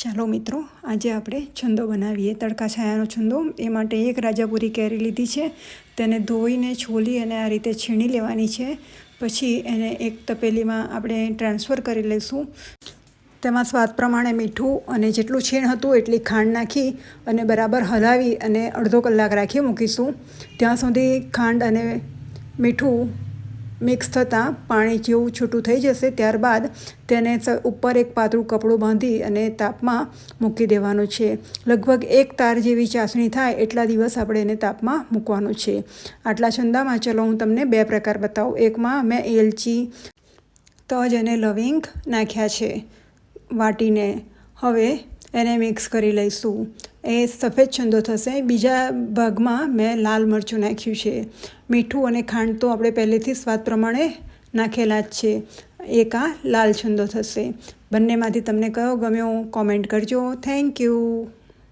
ચાલો મિત્રો, આજે આપણે છંદો બનાવીએ. તડકા છાયાનો છંદો. એ માટે એક રાજાપુરી કેરી લીધી છે. તેને ધોઈને છોલી અને આ રીતે છીણી લેવાની છે. પછી એને એક તપેલીમાં આપણે ટ્રાન્સફર કરી લઈશું. તેમાં સ્વાદ પ્રમાણે મીઠું અને જેટલું છીણ હતું એટલી ખાંડ નાખી અને બરાબર હલાવી અને અડધો કલાક રાખી મૂકીશું. ત્યાં સુધી ખાંડ અને મીઠું મિક્સ થતાં પાણી જેવું છૂટું થઈ જશે. ત્યારબાદ તેને ઉપર એક પાતળું કપડું બાંધી અને તાપમાં મૂકી દેવાનું છે. લગભગ એક તાર જેવી ચાસણી થાય એટલા દિવસ આપણે એને તાપમાં મૂકવાનું છે. આટલા છંદામાં ચલો હું તમને બે પ્રકાર બતાવું. એકમાં મેં એલચી, તજ અને લવિંગ નાખ્યા છે વાટીને. હવે એને મિક્સ કરી લઈશું. એ સફેદ છંદો થશે. બીજા ભાગમાં મેં લાલ મરચું નાખ્યું છે. મીઠું અને ખાંડ તો આપણે પહેલેથી સ્વાદ પ્રમાણે નાખેલા જ છે. એક આ લાલ છંદો થશે. બંનેમાંથી તમને કયો ગમ્યો કોમેન્ટ કરજો. Thank you.